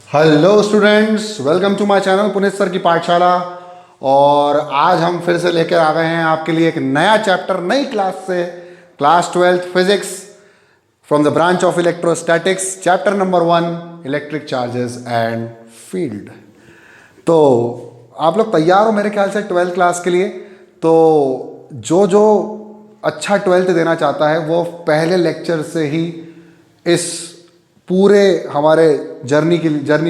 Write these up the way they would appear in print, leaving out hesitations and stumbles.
Hello students, welcome to my channel Puneet sir की पाठशाला। और आज हम फिर से लेकर आ गए हैं आपके लिए एक नया चैप्टर नई क्लास से, class 12th physics from the branch of electrostatics, chapter number 1 electric charges and field. तो आप लोग तैयार हो मेरे ख्याल से 12th क्लास के लिए। तो जो अच्छा 12th देना चाहता है वो पहले लेक्चर से ही इस पूरे हमारे जर्नी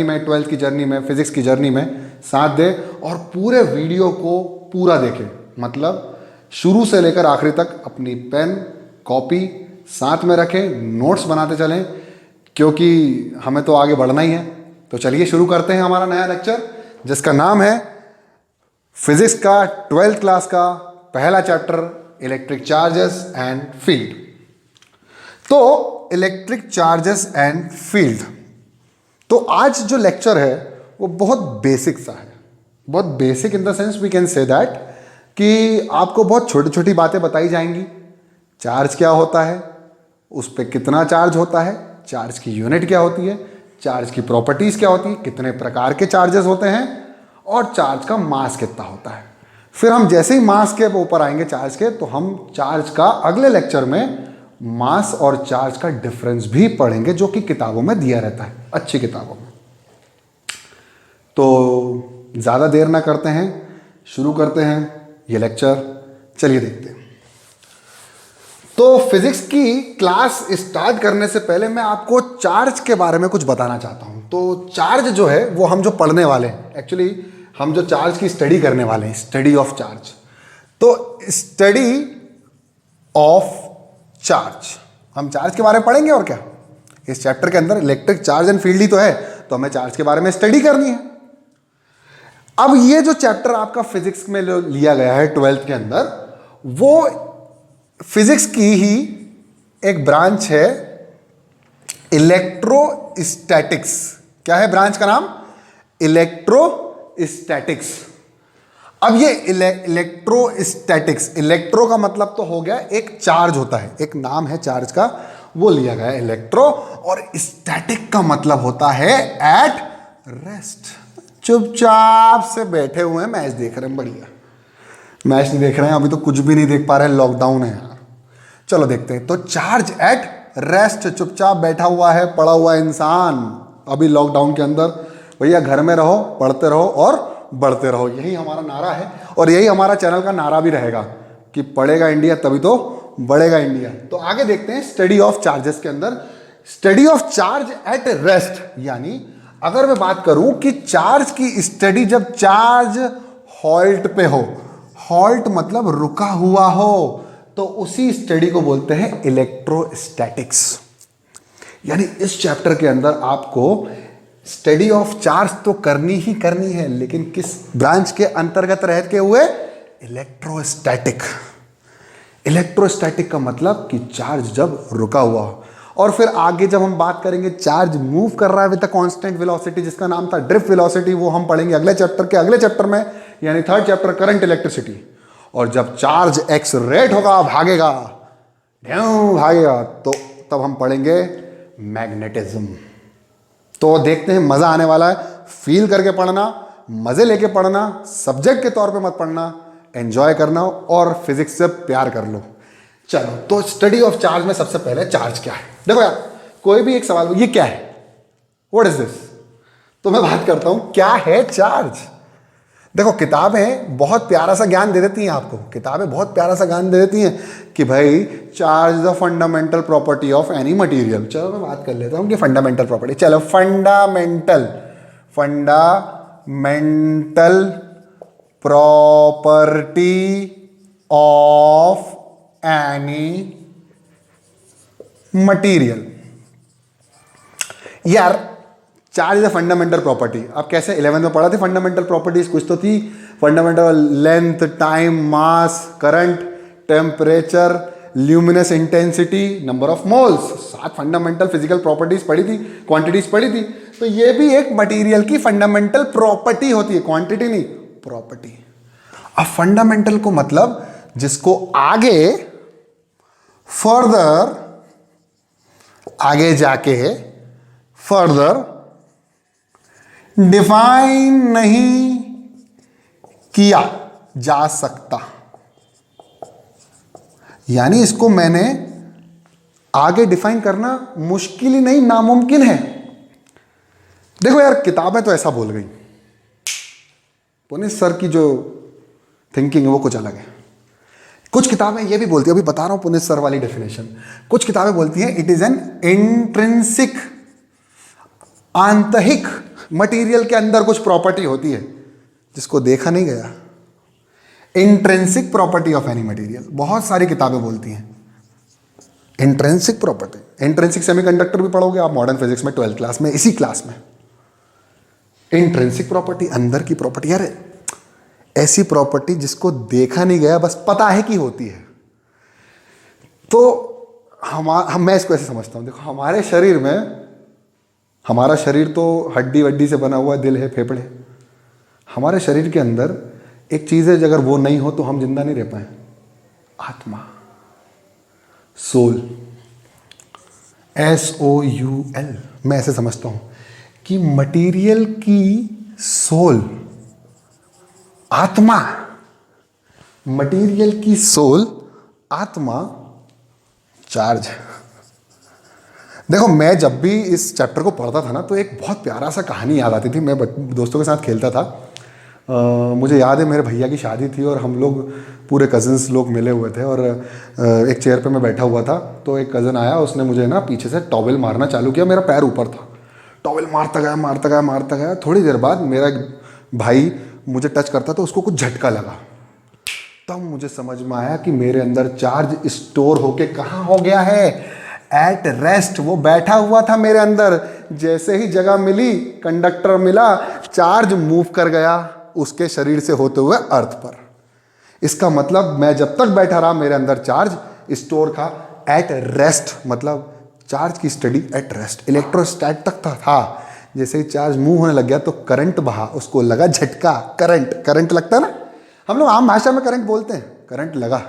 में 12th की जर्नी में, फिजिक्स की जर्नी में साथ दे और पूरे वीडियो को पूरा देखे। मतलब शुरू से लेकर आखिरी तक अपनी पेन कॉपी साथ में रखें, नोट्स बनाते चलें, क्योंकि हमें तो आगे बढ़ना ही है। तो चलिए शुरू करते हैं हमारा नया लेक्चर, जिसका नाम है फिजिक्स का 12th क्लास का पहला chapter electric charges and field. तो इलेक्ट्रिक चार्जेस एंड फील्ड, तो आज जो लेक्चर है वो बहुत बेसिक सा है। बहुत basic in the sense we can say that कि आपको बहुत छोटी छोटी बातें बताई जाएंगी। चार्ज क्या होता है, उस पर कितना चार्ज होता है, चार्ज की यूनिट क्या होती है, चार्ज की प्रॉपर्टीज क्या होती है, कितने प्रकार के चार्जेस होते हैं और चार्ज का मास कितना होता है। फिर हम जैसे ही मास के ऊपर आएंगे चार्ज के, तो हम चार्ज का अगले लेक्चर में मास और चार्ज का डिफरेंस भी पढ़ेंगे, जो कि किताबों में दिया रहता है, अच्छी किताबों में। तो ज़्यादा देर ना करते हैं, शुरू करते हैं ये लेक्चर। चलिए देखते हैं। तो फिजिक्स की क्लास स्टार्ट करने से पहले मैं आपको चार्ज के बारे में कुछ बताना चाहता हूँ। तो चार्ज जो है वो हम जो पढ़ने वाले हैं, एक्चुअली हम जो चार्ज की स्टडी करने वाले हैं, स्टडी ऑफ चार्ज। तो स्टडी ऑफ चार्ज, हम चार्ज के बारे में पढ़ेंगे। और क्या, इस चैप्टर के अंदर इलेक्ट्रिक चार्ज एंड फील्ड ही तो है, तो हमें चार्ज के बारे में स्टडी करनी है। अब ये जो चैप्टर आपका फिजिक्स में लिया गया है 12th के अंदर, वो फिजिक्स की ही एक ब्रांच है, इलेक्ट्रोस्टैटिक्स। क्या है ब्रांच का नाम? इलेक्ट्रोस्टैटिक्स। अब ये इलेक्ट्रोस्टैटिक्स, इलेक्ट्रो का मतलब तो हो गया एक चार्ज होता है, एक नाम है चार्ज का, वो लिया गया है इलेक्ट्रो। और स्टैटिक का मतलब होता है एट रेस्ट, चुपचाप से बैठे हुए हैं, मैच देख रहे हैं। बढ़िया, मैच नहीं देख रहे हैं अभी तो, कुछ भी नहीं देख पा रहे हैं, लॉकडाउन है यार। चलो देखते हैं। तो चार्ज एट रेस्ट, चुपचाप बैठा हुआ है, पड़ा हुआ इंसान अभी लॉकडाउन के अंदर। भैया घर में रहो, पढ़ते रहो और बढ़ते रहो, यही हमारा नारा है और यही हमारा चैनल का नारा भी रहेगा कि पढ़ेगा इंडिया तभी तो बढ़ेगा इंडिया। तो आगे देखते हैं स्टडी ऑफ चार्जेस के अंदर, study of charge at rest. यानी अगर मैं बात करूं कि चार्ज की स्टडी जब चार्ज हॉल्ट पे हो, हॉल्ट मतलब रुका हुआ हो, तो उसी स्टडी को बोलते हैं इलेक्ट्रोस्टैटिक्स। यानी इस चैप्टर के अंदर आपको स्टडी ऑफ चार्ज तो करनी ही करनी है, लेकिन किस ब्रांच के अंतर्गत रहते हुए? इलेक्ट्रोस्टैटिक। इलेक्ट्रोस्टैटिक का मतलब कि चार्ज जब रुका हुआ हो। और फिर आगे जब हम बात करेंगे चार्ज मूव कर रहा है विद द कांस्टेंट वेलोसिटी, जिसका नाम था ड्रिफ्ट वेलोसिटी, वो हम पढ़ेंगे अगले चैप्टर के अगले चैप्टर में, यानी 3rd चैप्टर करंट इलेक्ट्रिसिटी। और जब चार्ज एक्सलरेट होगा, भागेगा, भागेगा, तो तब हम पढ़ेंगे मैग्नेटिज्म। तो देखते हैं, मजा आने वाला है। फील करके पढ़ना, मजे लेके पढ़ना, सब्जेक्ट के तौर पे मत पढ़ना, एंजॉय करना और फिजिक्स से प्यार कर लो। चलो, तो स्टडी ऑफ चार्ज में सबसे पहले चार्ज क्या है। देखो यार, कोई भी एक सवाल, ये क्या है, व्हाट इज दिस, तो मैं बात करता हूं क्या है चार्ज। देखो किताबें बहुत प्यारा सा ज्ञान दे देती हैं आपको, किताबें बहुत प्यारा सा ज्ञान दे देती हैं कि भाई charge is the fundamental property of any material. चलो मैं बात कर लेता हूँ कि फंडामेंटल प्रॉपर्टी, चलो fundamental property of any material. यार charge is a fundamental property. अब कैसे, 11th में पढ़ा थे फंडामेंटल प्रॉपर्टीज, कुछ तो थी fundamental, length, time, mass, current, temperature, luminous intensity, number of moles, 7 fundamental physical properties पढ़ी थी, क्वांटिटीज पढ़ी थी। तो ये भी एक मटेरियल की फंडामेंटल प्रॉपर्टी होती है, क्वांटिटी नहीं, प्रॉपर्टी। अब फंडामेंटल को मतलब जिसको आगे फर्दर, आगे जाके फर्दर डिफाइन नहीं किया जा सकता, यानी इसको मैंने आगे डिफाइन करना मुश्किल ही नहीं, नामुमकिन है। देखो यार, किताबें तो ऐसा बोल गई, पुनीत सर की जो थिंकिंग है वो कुछ अलग है। कुछ किताबें ये भी बोलती है, अभी बता रहा हूं पुनीत सर वाली डेफिनेशन, कुछ किताबें बोलती हैं इट इज एन इंट्रिंसिक, आंतरिक मटेरियल के अंदर कुछ प्रॉपर्टी होती है जिसको देखा नहीं गया। Intrinsic property of any material, बहुत सारी किताबें बोलती हैं इंट्रिंसिक प्रॉपर्टी। इंट्रिंसिक सेमीकंडक्टर भी पढ़ोगे आप मॉडर्न फिजिक्स में 12th क्लास में, इसी क्लास में। इंट्रिंसिक प्रॉपर्टी, अंदर की प्रॉपर्टी, यार ऐसी प्रॉपर्टी जिसको देखा नहीं गया, बस पता है कि होती है। तो मैं इसको ऐसे समझता हूं, देखो हमारे शरीर में, हमारा शरीर तो हड्डी वड्डी से बना हुआ, दिल है, फेफड़े। हमारे शरीर के अंदर एक चीज है, अगर वो नहीं हो तो हम जिंदा नहीं रह पाए, आत्मा, सोल, SOUL। मैं ऐसे समझता हूं कि मटेरियल की सोल, आत्मा, मटेरियल की सोल, आत्मा, चार्ज। देखो मैं जब भी इस चैप्टर को पढ़ता था ना, तो एक बहुत प्यारा सा कहानी याद आती थी। मैं दोस्तों के साथ खेलता था, मुझे याद है मेरे भैया की शादी थी और हम लोग पूरे कज़न्स लोग मिले हुए थे, और एक चेयर पे मैं बैठा हुआ था, तो एक कज़न आया, उसने मुझे ना पीछे से टॉवेल मारना चालू किया, मेरा पैर ऊपर था, टॉवेल मारता गया मारता गया मारता गया। थोड़ी देर बाद मेरा भाई मुझे टच करता तो उसको कुछ झटका लगा, तब मुझे समझ में आया कि मेरे अंदर चार्ज स्टोर होके कहाँ हो गया है, एट रेस्ट। वो बैठा हुआ था मेरे अंदर, जैसे ही जगह मिली, कंडक्टर मिला, चार्ज मूव कर गया उसके शरीर से होते हुए अर्थ पर। इसका मतलब मैं जब तक बैठा रहा मेरे अंदर चार्ज स्टोर था एट रेस्ट, मतलब चार्ज की स्टडी एट रेस्ट। इलेक्ट्रोस्टैट तक था, जैसे ही चार्ज मूव होने लग गया तो करंट बहा, उसको लगा झटका, करंट लगता है ना, हम लोग आम भाषा में करंट बोलते हैं, करंट लगा।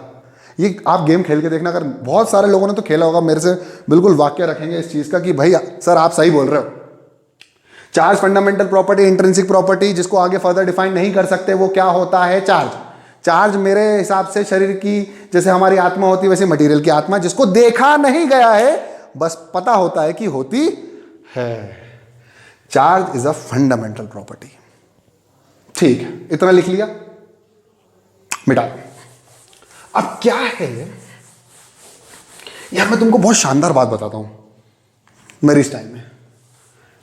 ये आप गेम खेल के देखना, अगर बहुत सारे लोगों ने तो खेला होगा, मेरे से बिल्कुल वाक्य रखेंगे इस चीज का कि भाई सर आप सही बोल रहे हो। Charge fundamental property, intrinsic property, जिसको आगे फर्दर डिफाइन नहीं कर सकते, वो क्या होता है, चार्ज। चार्ज मेरे हिसाब से शरीर की, जैसे हमारी आत्मा होती है वैसे मटेरियल की आत्मा, जिसको देखा नहीं गया है, बस पता होता है कि होती है। Charge is a fundamental property. ठीक है, इतना लिख लिया, मिटा। अब क्या है यार, मैं तुमको बहुत शानदार बात बताता हूं मेरी स्टाइल में।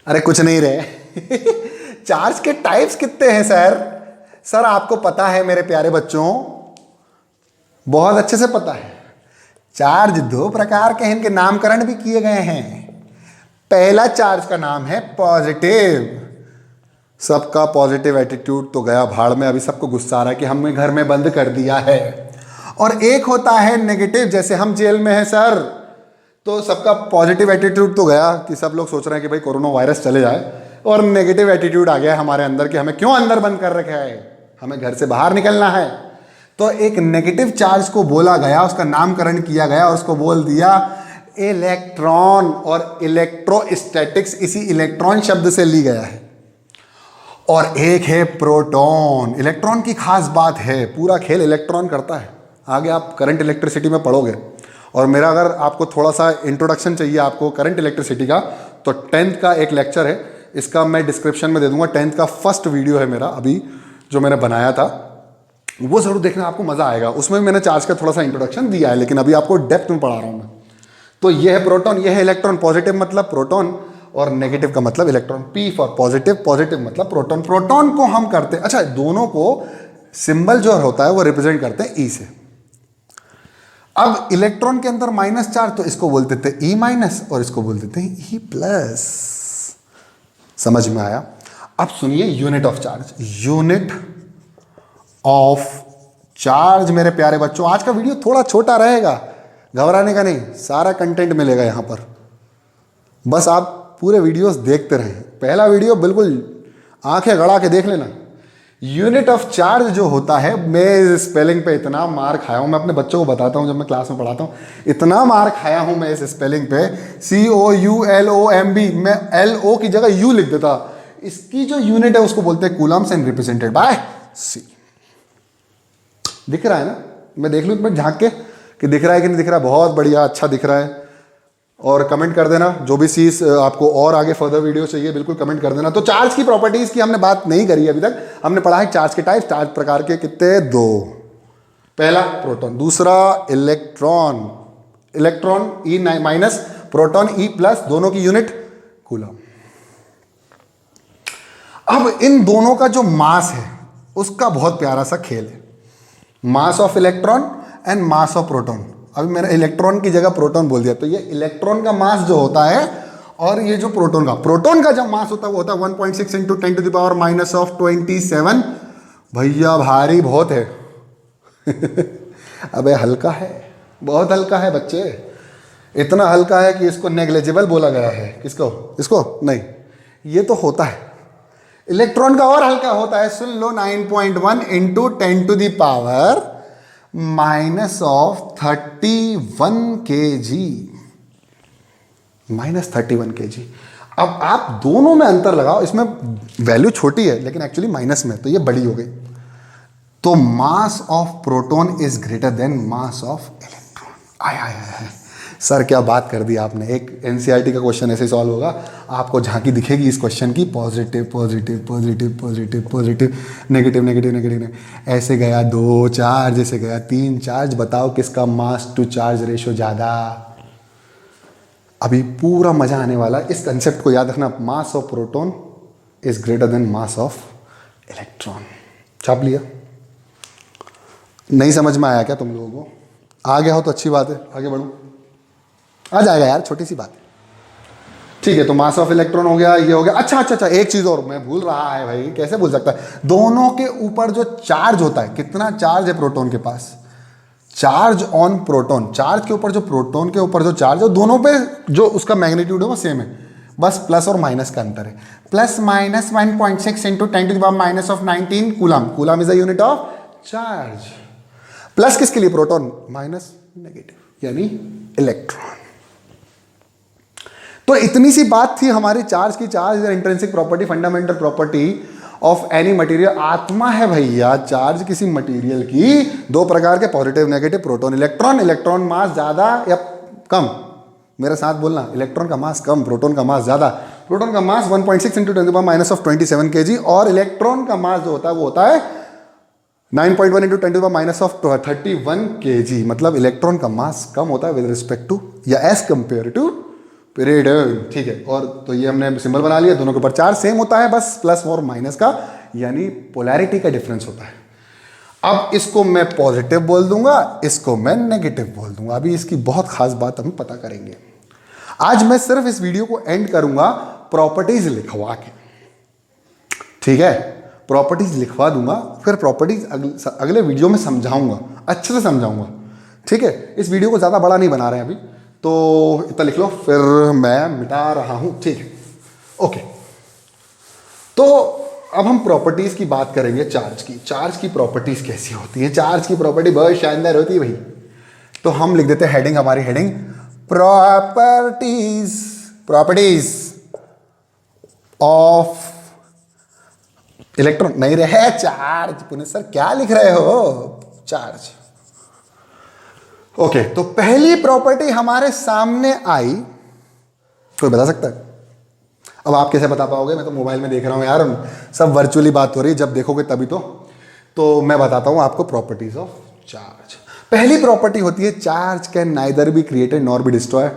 अरे कुछ नहीं रहे चार्ज के टाइप्स कितने हैं सर आपको पता है मेरे प्यारे बच्चों, बहुत अच्छे से पता है। चार्ज 2 प्रकार के हैं, इनके नामकरण भी किए गए हैं। पहला चार्ज का नाम है पॉजिटिव। सबका पॉजिटिव एटीट्यूड तो गया भाड़ में, अभी सबको गुस्सा आ रहा है कि हमने घर में बंद कर दिया है। और एक होता है नेगेटिव, जैसे हम जेल में हैं सर, तो सबका पॉजिटिव एटीट्यूड तो गया कि सब लोग सोच रहे हैं कि भाई कोरोना वायरस चले जाए, और नेगेटिव एटीट्यूड आ गया हमारे अंदर कि हमें क्यों अंदर बंद कर रखा है, हमें घर से बाहर निकलना है। तो एक नेगेटिव चार्ज को बोला गया, उसका नामकरण किया गया और उसको बोल दिया इलेक्ट्रॉन, और इलेक्ट्रोस्टैटिक्स इसी इलेक्ट्रॉन शब्द से ली गया है। और एक है प्रोटॉन। इलेक्ट्रॉन की खास बात है, पूरा खेल इलेक्ट्रॉन करता है। आगे आप करंट इलेक्ट्रिसिटी में पढ़ोगे, और मेरा अगर आपको थोड़ा सा इंट्रोडक्शन चाहिए आपको करंट इलेक्ट्रिसिटी का, तो 10th का एक लेक्चर है, इसका मैं डिस्क्रिप्शन में दे दूंगा। 10th का फर्स्ट वीडियो है मेरा अभी जो मैंने बनाया था, वो जरूर देखना, आपको मजा आएगा। उसमें मैंने चार्ज का थोड़ा सा इंट्रोडक्शन दिया है, लेकिन अभी आपको डेप्थ में पढ़ा रहा हूं मैं। तो ये है प्रोटॉन, ये है इलेक्ट्रॉन। पॉजिटिव मतलब प्रोटॉन और नेगेटिव का मतलब electron. P for positive, positive मतलब प्रोटॉन। प्रोटॉन को हम करते, अच्छा दोनों को सिंबल जो होता है वो रिप्रेजेंट करते हैं E से। अब इलेक्ट्रॉन के अंदर माइनस चार्ज, तो इसको बोलते थे E माइनस और इसको बोलते थे E प्लस। समझ में आया? अब सुनिए unit of charge. Unit of charge मेरे प्यारे बच्चों, आज का वीडियो थोड़ा छोटा रहेगा, घबराने का नहीं, सारा कंटेंट मिलेगा यहां पर, बस आप पूरे वीडियोस देखते रहें। पहला वीडियो बिल्कुल आंखें गड़ा के देख लेना। यूनिट ऑफ चार्ज जो होता है, मैं स्पेलिंग पे इतना मार खाया हूं, मैं अपने बच्चों को बताता हूं जब मैं क्लास में पढ़ाता हूं, इतना मार खाया हूं मैं इस स्पेलिंग पे। COULOMB, मैं LO की जगह U लिख देता, इसकी जो यूनिट है उसको बोलते हैं कूलम्स एंड रिप्रेजेंटेड बाय सी। दिख रहा है ना? मैं देख लूं एक मिनट झांक के कि दिख रहा है कि नहीं दिख रहा है। बहुत बढ़िया, अच्छा दिख रहा है। और कमेंट कर देना जो भी चीज़ आपको और आगे फर्दर वीडियो चाहिए, बिल्कुल कमेंट कर देना। तो चार्ज की प्रॉपर्टीज की हमने बात नहीं करी अभी तक। हमने पढ़ा है चार्ज के टाइप, चार्ज प्रकार के कितने? दो। पहला प्रोटॉन, दूसरा electron. Electron E minus, proton E plus, दोनों की यूनिट कूलम। अब इन दोनों का जो मास है उसका बहुत प्यारा सा खेल है। Mass of electron and mass of proton. अभी मैंने इलेक्ट्रॉन की जगह प्रोटॉन बोल दिया, तो ये इलेक्ट्रॉन का मास जो होता है और ये जो प्रोटॉन का जब मास होता है वो होता है 1.6 into 10 to the power minus of 27। भैया भारी बहुत है। अबे हल्का है, बहुत हल्का है बच्चे। इतना हल्का है कि इसको नेग्लिजिबल बोला गया है। किसको? इसको नहीं, ये तो होता है। इलेक्ट्रॉन का और हल्का होता है, सुन लो, 9.1 into 10 to the power minus of 31 kg। Minus 31 kg। अब आप दोनों में अंतर लगाओ, इसमें वैल्यू छोटी है लेकिन एक्चुअली माइनस में, तो ये बड़ी हो गई। तो mass of proton is greater then mass of electron. I I I, sir क्या बात कर दी आपने। एक एनसीईआरटी का क्वेश्चन ऐसे सॉल्व होगा, आपको झांकी दिखेगी इस क्वेश्चन की, positive positive positive positive positive, negative negative negative, ऐसे गया 2 चार्ज, ऐसे गया 3 चार्ज। बताओ किसका मास टू चार्ज रेशो ज़्यादा? अभी पूरा मजा आने वाला है। इस कंसेप्ट को याद रखना, mass of proton is greater then mass of electron. छाप लिया? नहीं समझ में आया क्या तुम लोगों को? आ गया हो तो अच्छी बात है, आगे बढ़ो। आ जाएगा यार, छोटी सी बात है। ठीक है, तो मास ऑफ इलेक्ट्रॉन हो गया, ये हो गया। अच्छा अच्छा अच्छा, एक चीज और मैं भूल रहा है भाई, कैसे भूल सकता है। दोनों के ऊपर जो चार्ज होता है, कितना चार्ज है प्रोटॉन के पास? चार्ज ऑन प्रोटॉन, चार्ज के ऊपर जो प्रोटॉन के ऊपर जो चार्ज है, दोनों पे जो उसका मैग्नीट्यूड है वो सेम है, बस प्लस और माइनस का अंतर है। Plus minus 1.6 into 10 to the power minus of 19 coulomb. Coulomb is the unit of charge. Plus किसके लिए? प्रोटॉन। माइनस नेगेटिव यानी इलेक्ट्रॉन। तो इतनी सी बात थी हमारी चार्ज की। Charge is intrinsic property, fundamental property of any material. आत्मा है भैया चार्ज किसी मटेरियल की। दो प्रकार के, positive negative, proton electron. Electron mass ज्यादा या कम? मेरे साथ बोलना, इलेक्ट्रॉन का मास कम, प्रोटॉन का मास ज्यादा। प्रोटॉन का mass 1.6 into 10 to the power minus of 27 kg, और इलेक्ट्रॉन का मास जो होता है वो होता है 9.1 into 10 to the power minus of 31 kg। मतलब इलेक्ट्रॉन का मास कम होता है विद रिस्पेक्ट टू या एज कंपेयर टू पीरियड। ठीक है, और तो ये हमने सिंबल बना लिया। दोनों के ऊपर चार्ज सेम होता है, बस प्लस और माइनस का यानी पोलैरिटी का डिफरेंस होता है। अब इसको मैं पॉजिटिव बोल दूंगा, इसको मैं नेगेटिव बोल दूंगा। अभी इसकी बहुत खास बात हम पता करेंगे। आज मैं सिर्फ इस वीडियो को एंड करूंगा प्रॉपर्टीज लिखवा के। ठीक है, प्रॉपर्टीज लिखवा दूंगा, फिर प्रॉपर्टीज अगले वीडियो में समझाऊंगा, अच्छे से समझाऊंगा। ठीक है, इस वीडियो को ज़्यादा बड़ा नहीं बना रहे हैं अभी, तो इतना लिख लो, फिर मैं मिटा रहा हूं। ठीक है, ओके। तो अब हम प्रॉपर्टीज की बात करेंगे चार्ज की। चार्ज की प्रॉपर्टीज कैसी होती है? चार्ज की प्रॉपर्टी बहुत शानदार होती है भाई। तो हम लिख देते हैं हेडिंग, हमारी heading properties. Properties of electron नहीं रहे चार्ज। पुनित सर क्या लिख रहे हो? चार्ज। ओके, तो पहली प्रॉपर्टी हमारे सामने आई, कोई बता सकता है? अब आप कैसे बता पाओगे? मैं तो मोबाइल में देख रहा हूं यार, सब वर्चुअली बात हो रही है, जब देखोगे तभी तो मैं बताता हूं आपको प्रॉपर्टीज ऑफ चार्ज। पहली प्रॉपर्टी होती है charge can neither be created nor be destroy.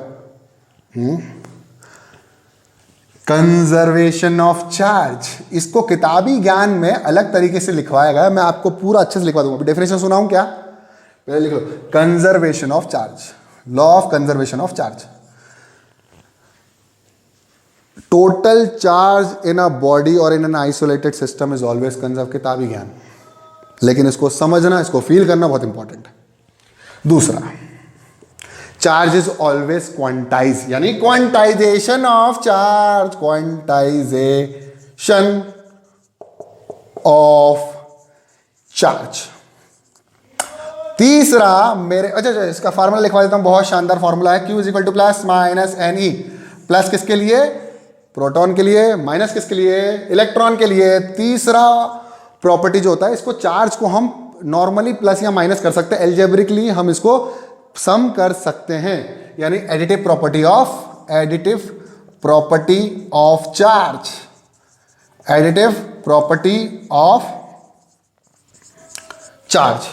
Conservation of charge, इसको किताबी ज्ञान में अलग तरीके से लिखवाया गया है, मैं आपको पूरा अच्छे से लिखवा दूंगा। डेफिनेशन सुनाऊं क्या? पहले लिख लो, conservation of charge, law of conservation of charge. Total charge in a body और in an isolated system is always conserve. किताबी ज्ञान, लेकिन इसको समझना, इसको फील करना बहुत इंपॉर्टेंट है। दूसरा, चार्ज इज ऑलवेज क्वांटाइज, यानी quantization of charge, quantization of charge. तीसरा मेरे अच्छा इसका फार्मूला लिखवा देता हूं, बहुत शानदार फार्मूला है। Q is equal to plus minus n e. Plus किसके लिए? प्रोटॉन के लिए, माइनस किसके लिए, इलेक्ट्रॉन के लिए। तीसरा प्रॉपर्टी जो होता है, इसको चार्ज को हम नॉर्मली प्लस या माइनस कर सकते हैं, एल्जेब्रिकली हम इसको सम कर सकते हैं, यानी additive property of charge, additive property of charge,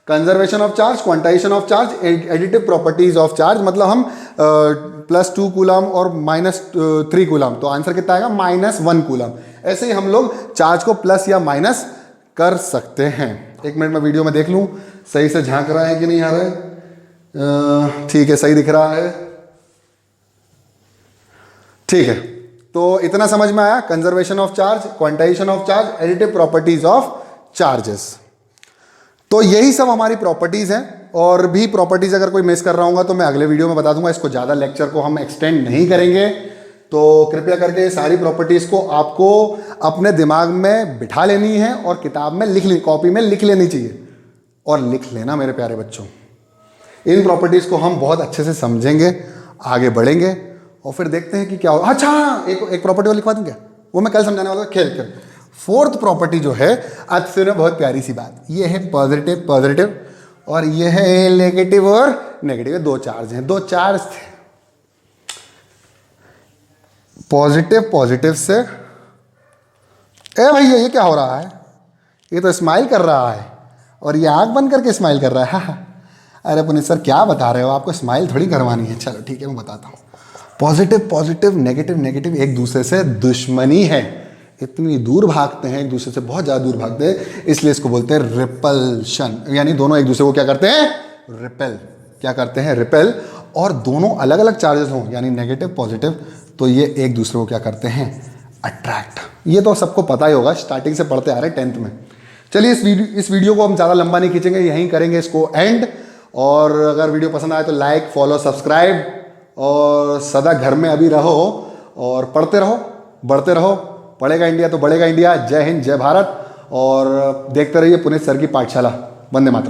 conservation of charge, quantization of charge, additive properties of charge. मतलब हम +2 कूलम और -3 कूलम, तो आंसर कितना आएगा, -1 कूलम। ऐसे ही हम लोग चार्ज को प्लस या माइनस कर सकते हैं। एक मिनट में वीडियो में देख लूं सही से झांक रहा है कि नहीं आ रहा है। ठीक है, सही दिख रहा है, ठीक है। तो इतना समझ में आया, conservation of charge, quantization of charge, additive properties of charges. तो यही सब हमारी प्रॉपर्टीज हैं, और भी प्रॉपर्टीज अगर कोई मिस कर रहा होगा तो मैं अगले वीडियो में बता दूंगा। इसको ज़्यादा लेक्चर को हम एक्सटेंड नहीं करेंगे, तो कृपया करके सारी प्रॉपर्टीज को आपको अपने दिमाग में बिठा लेनी है और किताब में लिख ली, कॉपी में लिख लेनी चाहिए, और लिख लेना मेरे प्यारे बच्चों। इन प्रॉपर्टीज को हम बहुत अच्छे से समझेंगे, आगे बढ़ेंगे, और फिर देखते हैं कि क्या हो। अच्छा, एक प्रॉपर्टी और लिखवा दूं क्या, वो मैं कल समझाने वाला था, खेल कर। फोर्थ प्रॉपर्टी जो है, आज सुनो बहुत प्यारी सी बात, ये है पॉजिटिव और ये है नेगेटिव और नेगेटिव। दो चार्ज हैं, दो चार्ज थे, पॉजिटिव से। ए भैया ये क्या हो रहा है, ये तो स्माइल कर रहा है, और ये आंख बंद करके स्माइल कर रहा है। अरे पुनीत सर क्या बता रहे हो, आपको स्माइल थोड़ी करवानी है। चलो ठीक है, मैं बताता हूँ। पॉजिटिव नेगेटिव एक दूसरे से दुश्मनी है, इतनी दूर भागते हैं, एक दूसरे से बहुत ज़्यादा दूर भागते हैं, इसलिए इसको बोलते हैं रिपल्शन। यानी दोनों एक दूसरे को क्या करते हैं, रिपेल। और दोनों अलग अलग चार्जेस हों, यानी नेगेटिव पॉजिटिव, तो ये एक दूसरे को क्या करते हैं, अट्रैक्ट। ये तो सबको पता ही होगा, स्टार्टिंग से पढ़ते आ रहे हैं 10th में। चलिए इस वीडियो को हम ज़्यादा लंबा नहीं खींचेंगे, यहीं करेंगे इसको एंड। और अगर वीडियो पसंद आए तो लाइक, फॉलो, सब्सक्राइब, और सदा घर में अभी रहो और पढ़ते रहो, बढ़ते रहो। पढ़ेगा इंडिया तो बढ़ेगा इंडिया। जय हिंद, जय भारत, और देखते रहिए पुनीत सर की पाठशाला। वंदे मातरम।